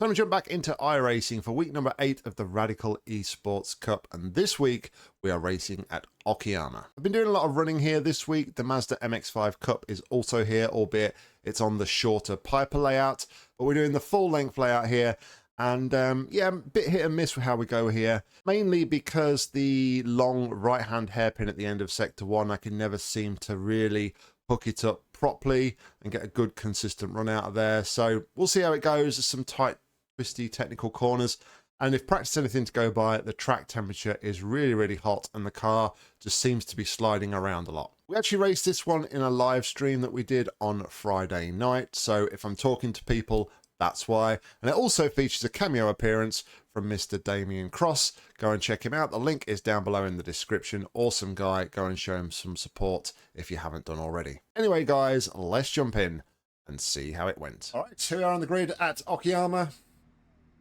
Time to jump back into iRacing for week number 8 of the Radical Esports Cup, and this week we are racing at Okayama. I've been doing a lot of running here this week. The Mazda MX-5 Cup is also here, albeit it's on the shorter Piper layout, but we're doing the full length layout here. And yeah, a bit hit and miss with how we go here, mainly because the long right-hand hairpin at the end of Sector 1, I can never seem to really hook it up properly and get a good consistent run out of there. So we'll see how it goes. There's some tight, twisty technical corners. And if practice anything to go by, the track temperature is really, really hot and the car just seems to be sliding around a lot. We actually raced this one in a live stream that we did on Friday night. So if I'm talking to people, that's why. And it also features a cameo appearance from Mr. Damien Cross. Go and check him out. The link is down below in the description. Awesome guy. Go and show him some support if you haven't done already. Anyway, guys, let's jump in and see how it went. All right, here we are on the grid at Okayama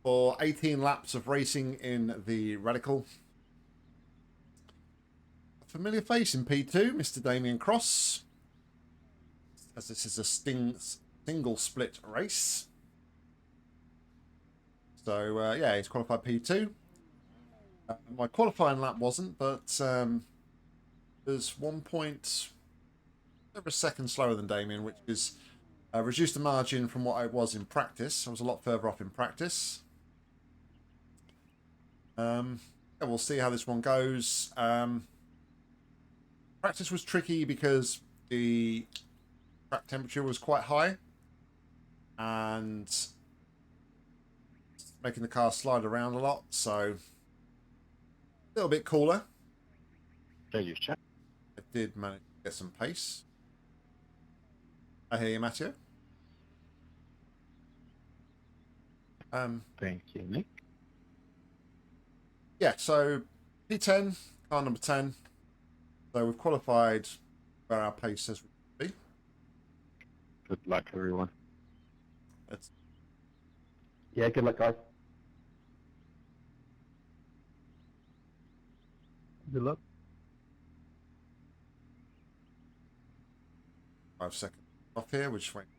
for 18 laps of racing in the Radical. A familiar face in P2, Mr. Damien Cross, as this is a single split race. So, yeah, he's qualified P2. My qualifying lap wasn't, but there's 1 point over a second slower than Damien, which is reduced the margin from what I was in practice. I was a lot further off in practice. Yeah, we'll see how this one goes. Practice was tricky because the track temperature was quite high and making the car slide around a lot, so a little bit cooler. I did manage to get some pace. I hear you, Matteo. Thank you, Nick. Yeah, so P10, car number 10. So we've qualified where our pace says we should be. Good luck, everyone. It's Yeah, good luck, guys. Good luck. 5 seconds off here. We're just waiting.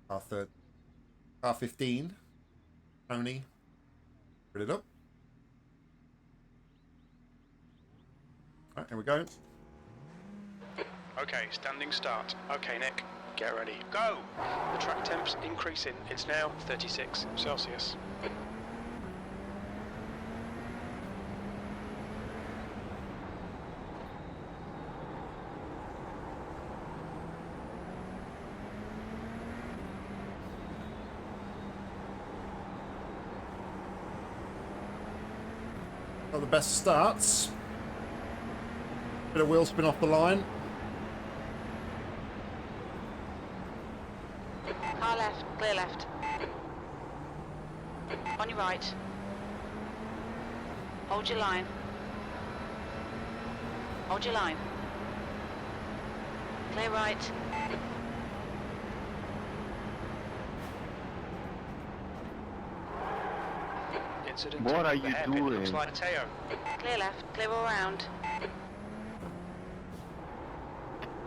Car 15. Tony. Put it up. Right, here we go. Okay, standing start. Okay, Nick, get ready. Go! The track temp's increasing. It's now 36 Celsius. Not the best starts. Bit of wheel spin off the line. Car left, clear left. On your right. Hold your line. Hold your line. Clear right. Incident. What are The you hairpin doing? looks like Mateo. Clear left, clear all round.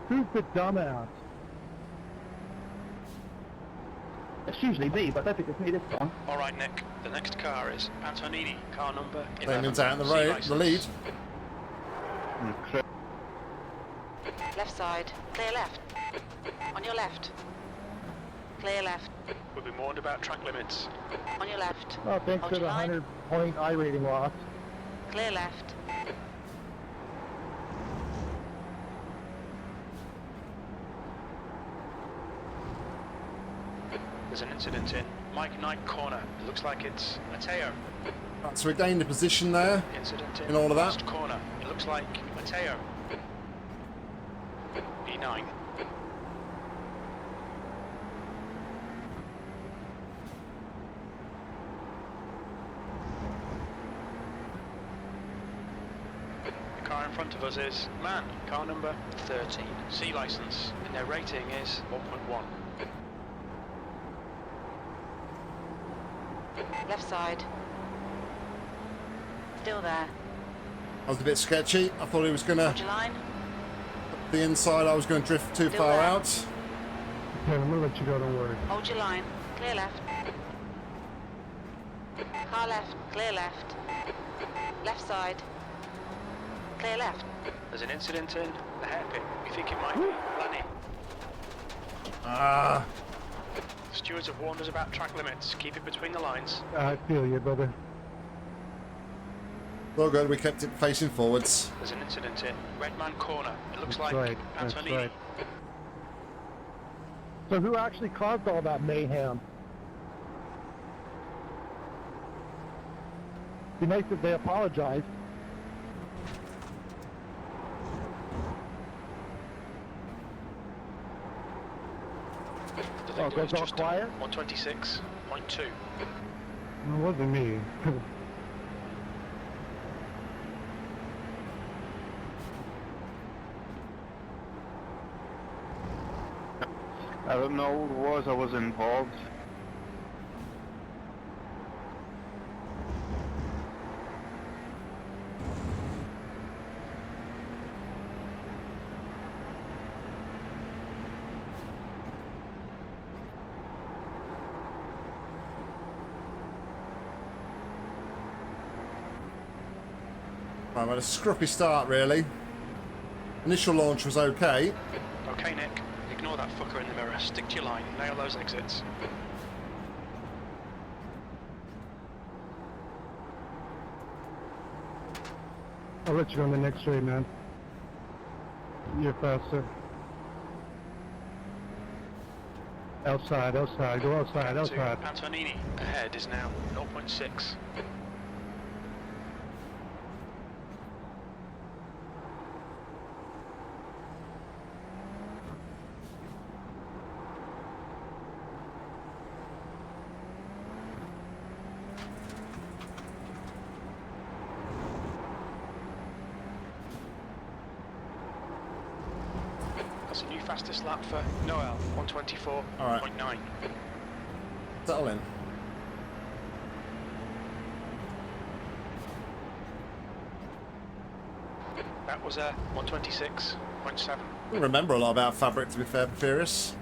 Who's the dumbass? It's usually me, but I don't think it's me this time. All right, Nick. The next car is Antonini. Car number 11. Damien's out in the C road, license. the lead. Left side, clear left. On your left. Clear left. We'll be warned about track limits. On your left. Oh, thanks Hold for the your line. 100-point iRating loss. Clear left. There's an incident in Mike Knight corner. It looks like it's Mateo. Right, so we gained a position there. Incident In all of that? last corner. It looks like Mateo. E9. The car in front of us is Man, car number 13. C license, and their rating is 1.1. Left side. Still there. I was a bit sketchy. I thought he was going to, Hold your line. the inside, I was going to drift too Still far there. out. Okay, I'm gonna let you go, don't worry. Hold your line. Clear left. Car left, clear left. Left side. Clear left. There's an incident in the hairpin. We think it might be Lanny. Ah, The stewards have warned us about track limits. Keep it between the lines. I feel you, brother. well good, we kept it facing forwards. There's an incident in Redman Corner. It looks That's like right, that's Antonini. right. So who actually caused all that mayhem? Be nice if they apologized. The Oh, leader goes is all just quiet? 126.2. It wasn't me. I don't know who it was. I was involved. Right, we had a scruffy start really. Initial launch was okay. Okay, Nick. Ignore that fucker in the mirror. Stick to your line. Nail those exits. I'll let you on the next straight, man. You're faster. Outside, outside, go outside, To outside. Antonini ahead is now 0.6. That's a new fastest lap for Noel, 124.9. Alright. Settle in. That was a 126.7. I don't remember a lot about fabric, to be fair, Furious.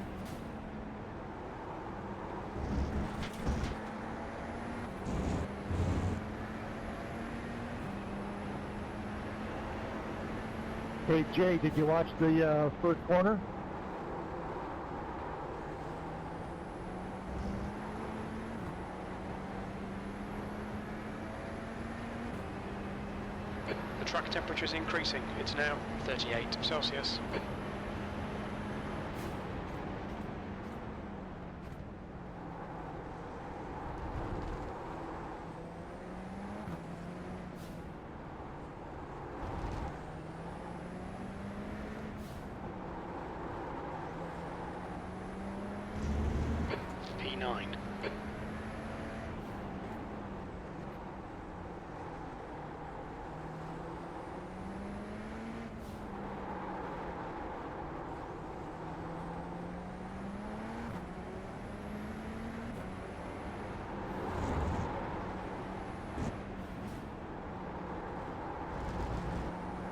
Hey, Jay, did you watch the first corner? The track temperature is increasing. It's now 38 Celsius. P9.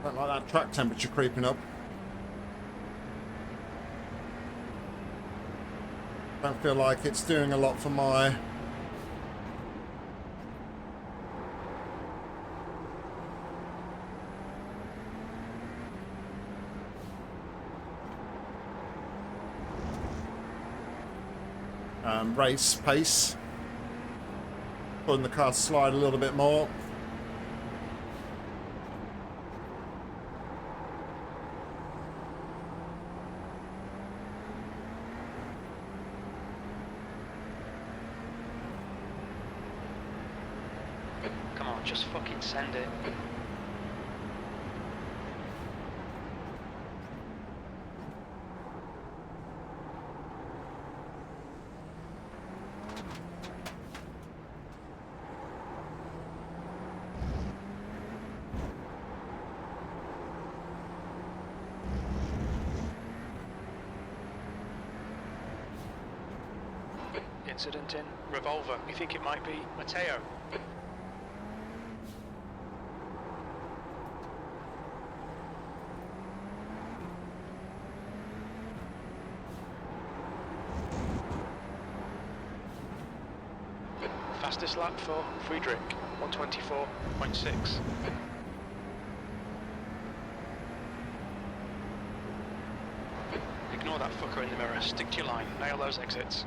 Don't like that track temperature creeping up. Don't feel like it's doing a lot for my race pace. Putting the car to slide a little bit more. Come on, just fucking send it. Incident in Revolver. We think it might be Matteo. Fastest lap for Friedrich, 124.6. Ignore that fucker in the mirror. Stick to your line. Nail those exits.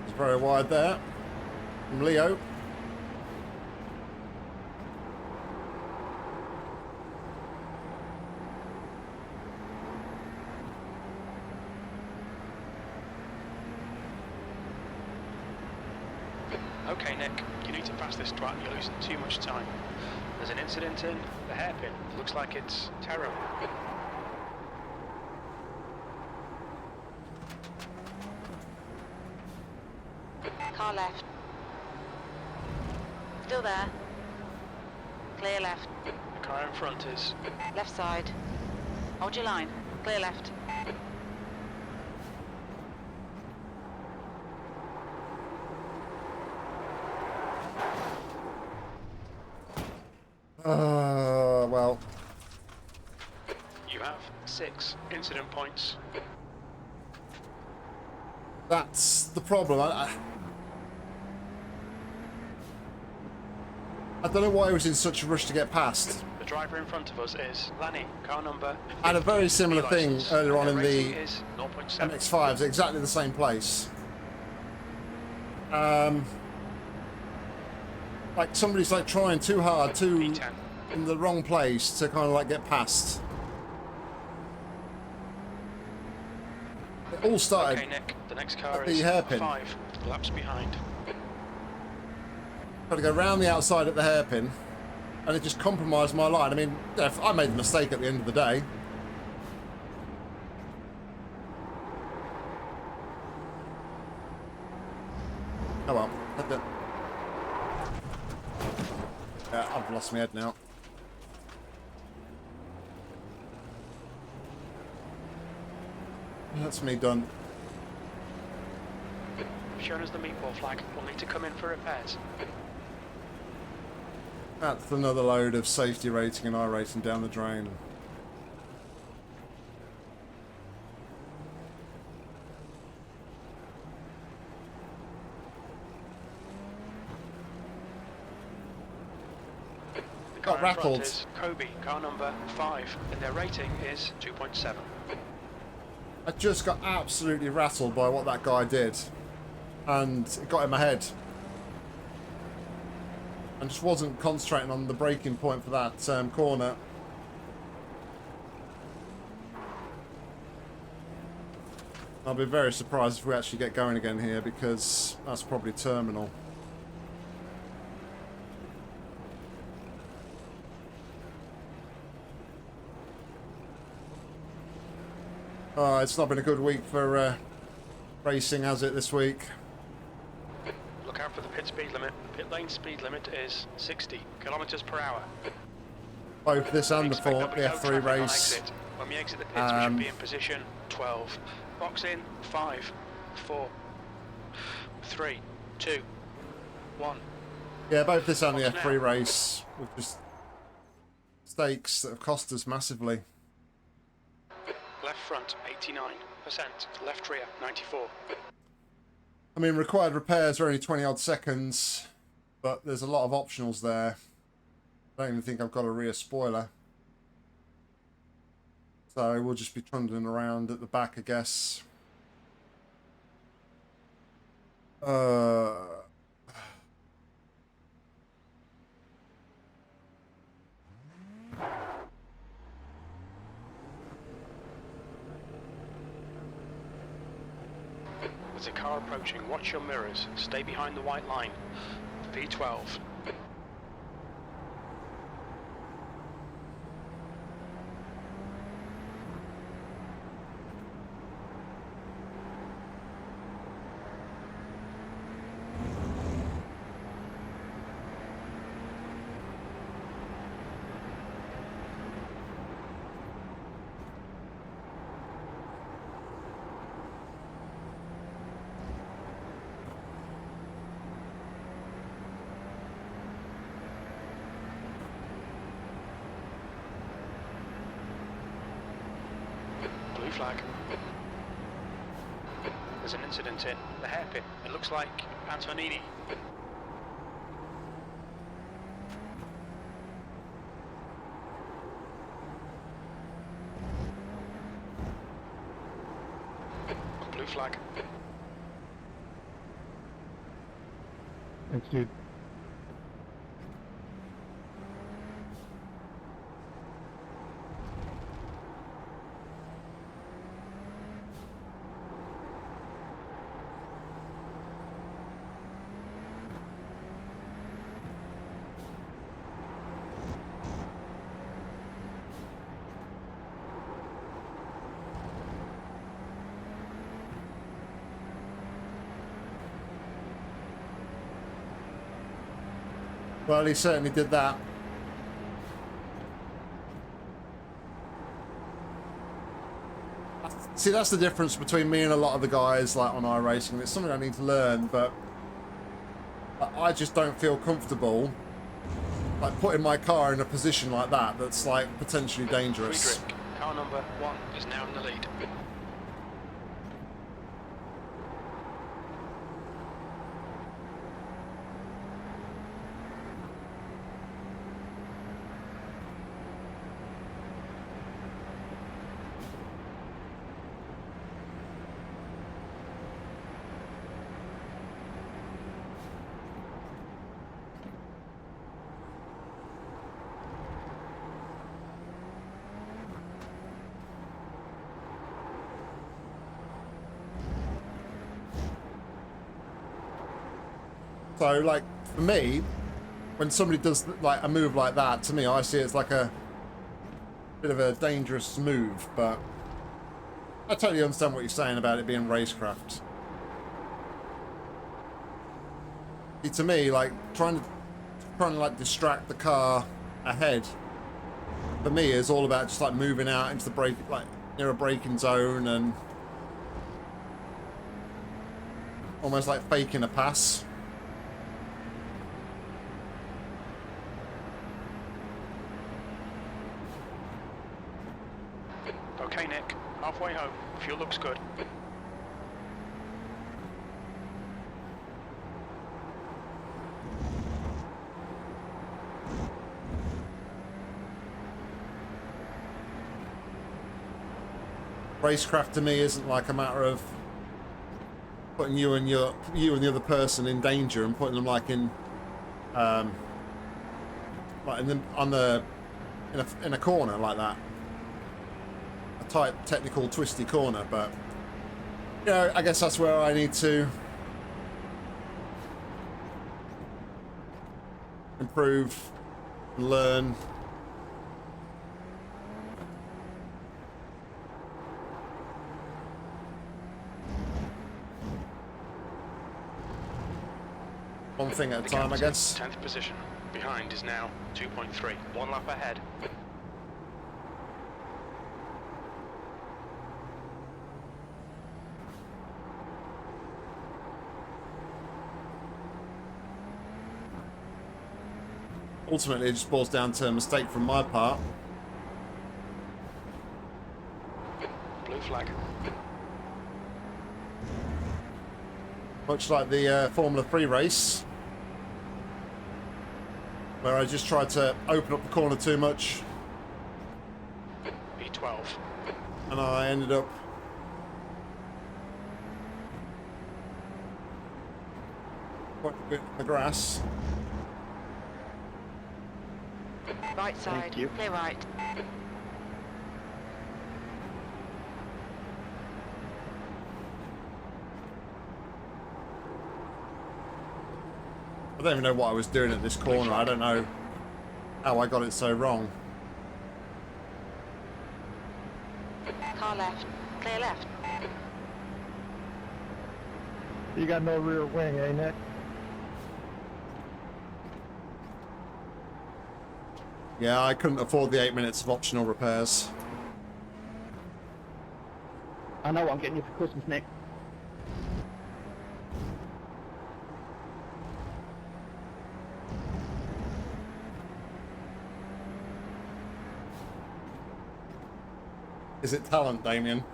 It's very wide there. From Leo. Okay, Nick, you need to pass this twat. You're losing too much time. There's an incident in the hairpin. Looks like it's terrible. Car left. Still there. Clear left. The car in front is... Left side. Hold your line. Clear left. Well, You have 6 incident points. that's the problem. I don't know why I was in such a rush to get past. The driver in front of us is Lanny, car number... I had a very similar thing license. earlier on Their in rating the is 0.7. MX-5s, exactly the same place. Like somebody's like trying too hard, too P10. in the wrong place to kind of like get past. It all started. Okay, Nick, the next car at the is hairpin. 5 laps behind. Got to go round the outside at the hairpin, and it just compromised my line. I mean, I made the mistake at the end of the day. Oh well. Yeah, I've lost my head now. That's me done. Shown us the meatball flag. We'll need to come in for repairs. That's another load of safety rating and iRacing down the drain. The Got car in front rattled. is Kobe, car number 5, and their rating is 2.7. I just got absolutely rattled by what that guy did, and it got in my head. I just wasn't concentrating on the braking point for that corner. I'll be very surprised if we actually get going again here, because that's probably terminal. It's not been a good week for racing, has it, this week? Look out for the pit speed limit. The pit lane speed limit is 60 kilometers per hour. Both this and the Expect there'll be no F3 traffic on race. exit. When we exit the pits, we should be in position 12. Box in 5, 4, 3, 2, 1. Yeah, both this and the What's F3 now? race were just mistakes that have cost us massively. Left front 89%, left rear 94. I mean, required repairs are only 20 odd seconds, but there's a lot of optionals there. I don't even think I've got a rear spoiler. So we'll just be trundling around at the back, I guess. There's a car approaching. Watch your mirrors. Stay behind the white line. V12. Blue flag. There's an incident in the hairpin. It looks like Antonini. Blue flag. Thanks, dude. Well, he certainly did that. See, that's the difference between me and a lot of the guys like on iRacing. It's something I need to learn, but I just don't feel comfortable like putting my car in a position like that that's like potentially dangerous. Friedrich, car number 1 is now in the lead. So, like, for me, when somebody does like a move like that, to me, I see it as like a bit of a dangerous move. But I totally understand what you're saying about it being racecraft. See, to me, like trying to like distract the car ahead, for me, is all about just like moving out into the break, like near a braking zone, and almost like faking a pass. Okay, Nick, halfway home. Fuel looks good. Racecraft to me isn't like a matter of putting you and the other person in danger and putting them like in like in a corner like that, a tight technical twisty corner. But you know, I guess that's where I need to improve and learn. One thing at a time, I guess. 10th position. Behind is now 2.3. 1 lap ahead. Ultimately, it just boils down to a mistake from my part. Blue flag. Much like the Formula 3 race, where I just tried to open up the corner too much, B12. and I ended up quite a bit in the grass. Right side. Thank you. Clear right. I don't even know what I was doing at this corner. I don't know how I got it so wrong. Car left. Clear left. You got no rear wing, eh, Nick? Yeah, I couldn't afford the 8 minutes of optional repairs. I know what I'm getting you for Christmas, Nick. Is it talent, Damien?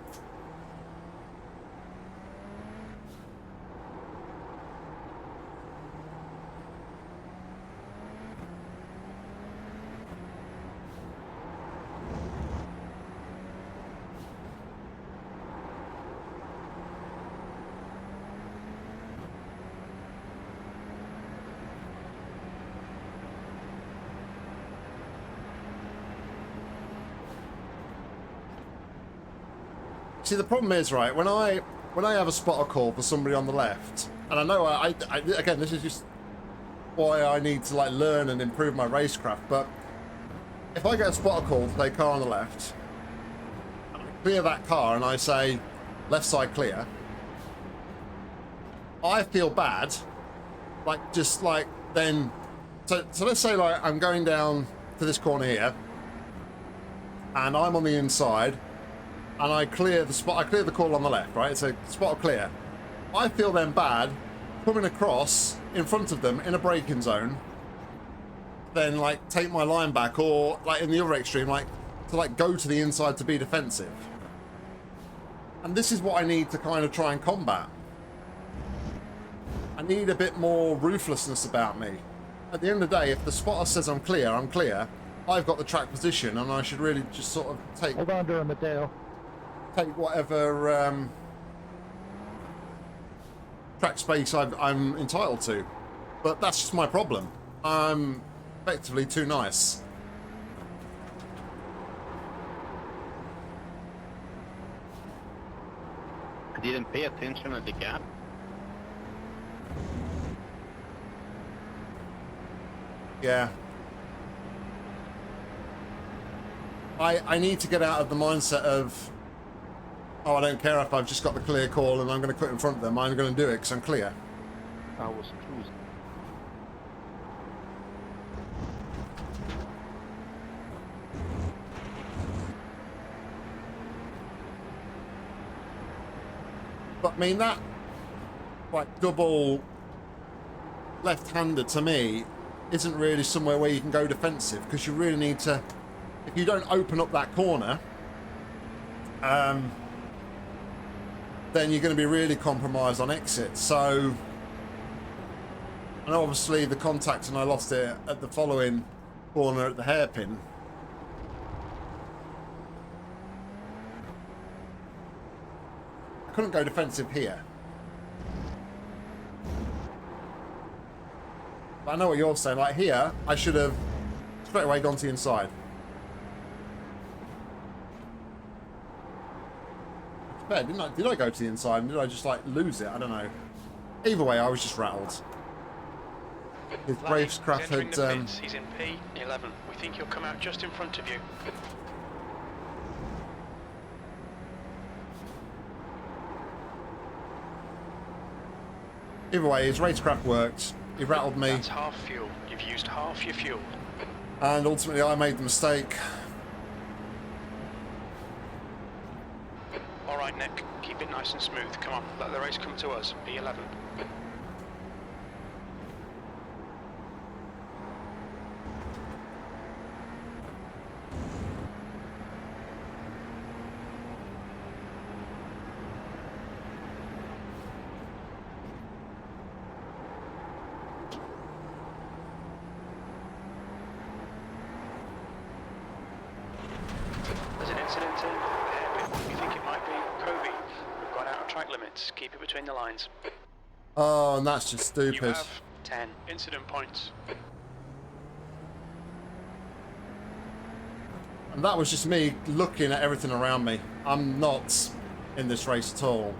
See, the problem is, right, when I have a spotter call for somebody on the left, and I know I again, this is just why I need to like learn and improve my racecraft, but if I get a spotter call for a car on the left, and I clear that car and I say left side clear, I feel bad, like just like then, so let's say like I'm going down to this corner here, and I'm on the inside. And I clear the spot. I clear the call on the left, right? It's a spot clear. I feel then bad coming across in front of them in a braking zone. Then like take my line back, or like in the other extreme, like to like go to the inside to be defensive. And this is what I need to kind of try and combat. I need a bit more ruthlessness about me. At the end of the day, if the spotter says I'm clear, I'm clear. I've got the track position, and I should really just sort of take. Hold on to him, Mateo. Take whatever track space I'm entitled to, but that's just my problem. I'm effectively too nice. I didn't pay attention at the gap. Yeah. I need to get out of the mindset of, oh, I don't care if I've just got the clear call and I'm going to quit in front of them. I'm going to do it because I'm clear. I was cruising. But I mean, that like double left-hander to me isn't really somewhere where you can go defensive, because you really need to, if you don't open up that corner, then you're going to be really compromised on exit. So, and obviously the contact, and I lost it at the following corner at the hairpin. I couldn't go defensive here. But I know what you're saying. Like here, I should have straight away gone to the inside. Fair, didn't I? Did I go to the inside and did I just like lose it? I don't know. Either way, I was just rattled. His Bravescraft had. He's in P11. We think he'll come out just in front of you. Either way, his racecraft worked. He rattled me. That's half fuel. You've used half your fuel. And ultimately, I made the mistake. All right, Nick. Keep it nice and smooth. Come on, let the race come to us. P11. There's an incident in the hairpin. You think it might be Kobe? We've gone out of track limits. Keep it between the lines. Oh, and that's just You stupid. have 10 incident points. And that was just me looking at everything around me. I'm not in this race at all.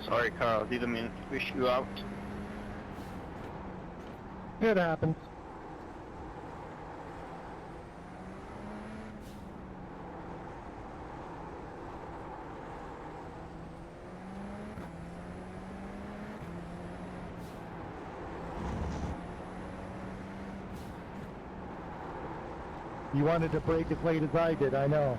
Sorry, Carl, didn't mean to fish you out. It happens. You wanted to break as late as I did, I know.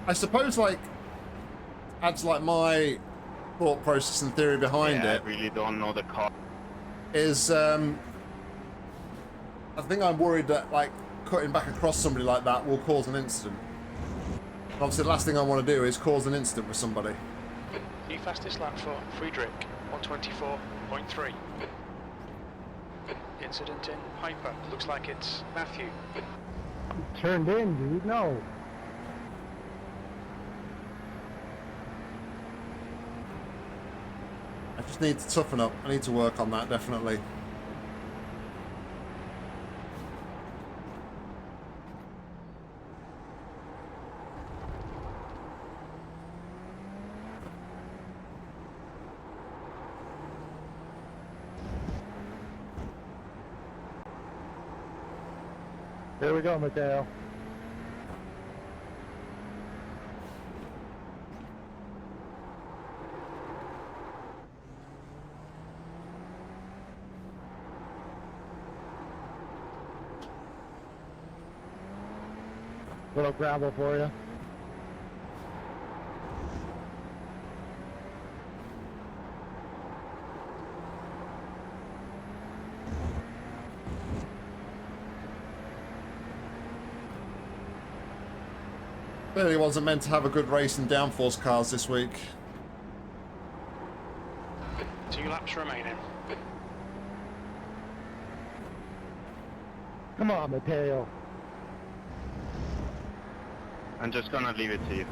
I suppose, like, adds like my thought process and theory behind Yeah, it I really don't know the car. is I think I'm worried that like cutting back across somebody like that will cause an incident. And obviously the last thing I want to do is cause an incident with somebody. New fastest lap for Friedrich, 124.3. Incident in Piper. Looks like it's Matthew. Turned in, dude, no. I just need to toughen up. I need to work on that, definitely. There we go, Mateo. Little gravel for you. Clearly wasn't meant to have a good race in downforce cars this week. 2 laps remaining. Come on, Mateo. I'm just gonna leave it to you.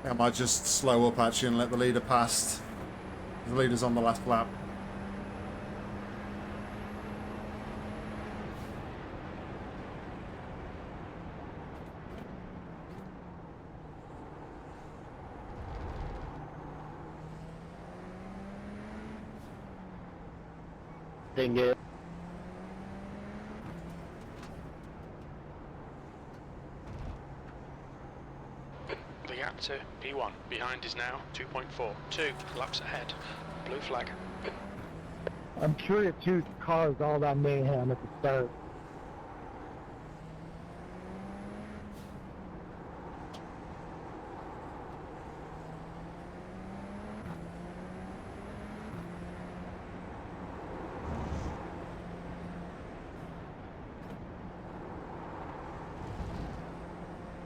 I might just slow up actually and let the leader pass. The leader's on the last lap. Ding it. The gap to P1 behind is now 2.4. 2 laps ahead. Blue flag. I'm curious who caused all that mayhem at the start.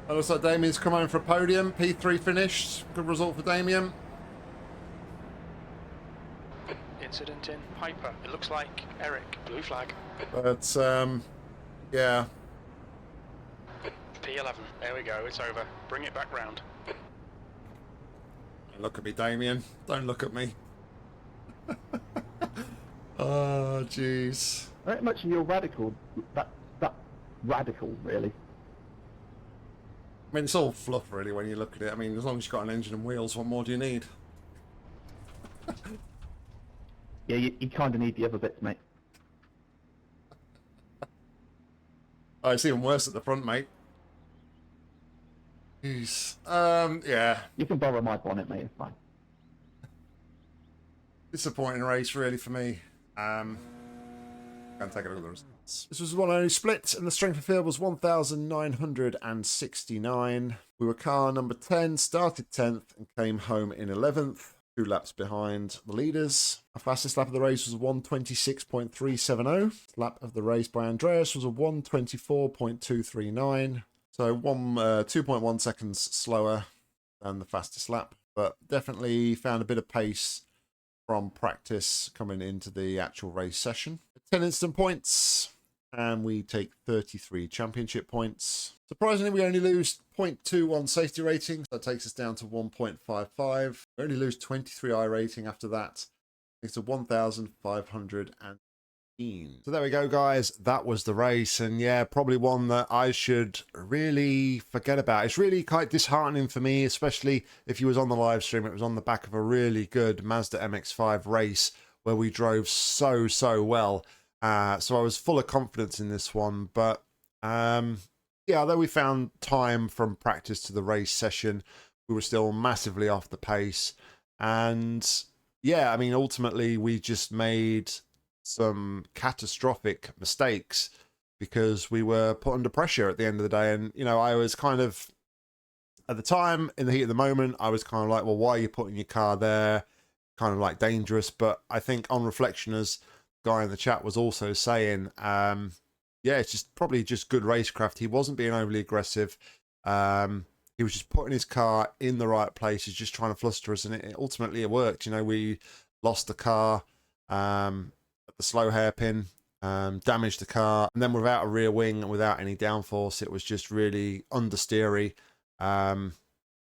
It looks like Damien's come home for a podium. P3 finished. Good result for Damien. Incident in Piper. It looks like Eric. Blue flag. But, yeah. P11. There we go. It's over. Bring it back round. Don't look at me, Damien. Don't look at me. Oh, jeez. Very much you're radical. That radical, really. I mean, it's all fluff, really, when you look at it. I mean, as long as you've got an engine and wheels, what more do you need? Yeah, you kind of need the other bits, mate. Oh, it's even worse at the front, mate. Jeez. Yeah. You can borrow my bonnet, mate. It's fine. Disappointing race, really, for me. Can't take it over the results. This was one only split, and the strength of field was 1,969. We were car number 10, started 10th, and came home in 11th. 2 laps behind the leaders. Our fastest lap of the race was a 1:26.370. Lap of the race by Andreas was a 1:24.239. So 2.1 seconds slower than the fastest lap, but definitely found a bit of pace from practice coming into the actual race session. 10 instant points, and we take 33 championship points. Surprisingly, we only lose 0.21 safety rating. So that takes us down to 1.55. We only lose 23 I rating after that. It's a 1,515. So there we go, guys. That was the race. And yeah, probably one that I should really forget about. It's really quite disheartening for me, especially if you was on the live stream. It was on the back of a really good Mazda MX-5 race where we drove so well. So I was full of confidence in this one. But yeah, although we found time from practice to the race session, we were still massively off the pace. And yeah, I mean, ultimately, we just made some catastrophic mistakes because we were put under pressure at the end of the day. And, you know, I was kind of, at the time, in the heat of the moment, I was kind of like, well, why are you putting your car there? Kind of like dangerous. But I think on reflection, as the guy in the chat was also saying, yeah, it's just probably just good racecraft. He wasn't being overly aggressive. He was just putting his car in the right places, just trying to fluster us, and ultimately it worked. You know, we lost the car at the slow hairpin, damaged the car, and then without a rear wing and without any downforce, it was just really understeery. And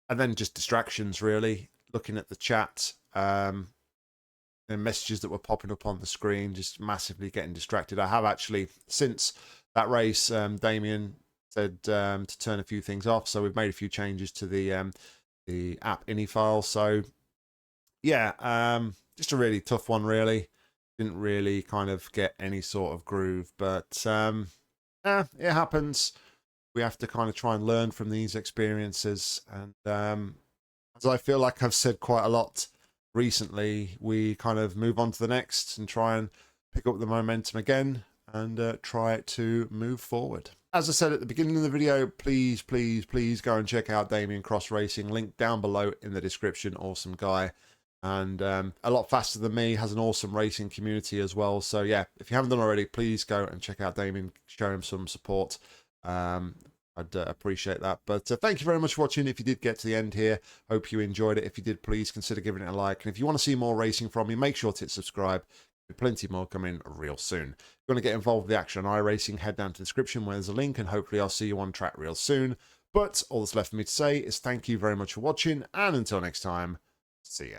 then just distractions, really. Looking at the chat, and messages that were popping up on the screen, just massively getting distracted. I have actually, since that race, Damien said to turn a few things off, so we've made a few changes to the app ini file. So yeah, just a really tough one, really. Didn't really kind of get any sort of groove, but yeah, it happens. We have to kind of try and learn from these experiences, and as I feel like I've said quite a lot recently, we kind of move on to the next and try and pick up the momentum again and try to move forward. As I said at the beginning of the video, please go and check out Damien Cross Racing. Link down below in the description. Awesome guy. And a lot faster than me, has an awesome racing community as well. So yeah, if you haven't done already, please go and check out Damien, show him some support. I'd appreciate that. But thank you very much for watching. If you did get to the end here, hope you enjoyed it. If you did, please consider giving it a like. And if you want to see more racing from me, make sure to hit subscribe. Plenty more coming real soon. If you want to get involved with the action on iRacing, head down to the description where there's a link, and hopefully I'll see you on track real soon. But all that's left for me to say is thank you very much for watching, and until next time, see ya.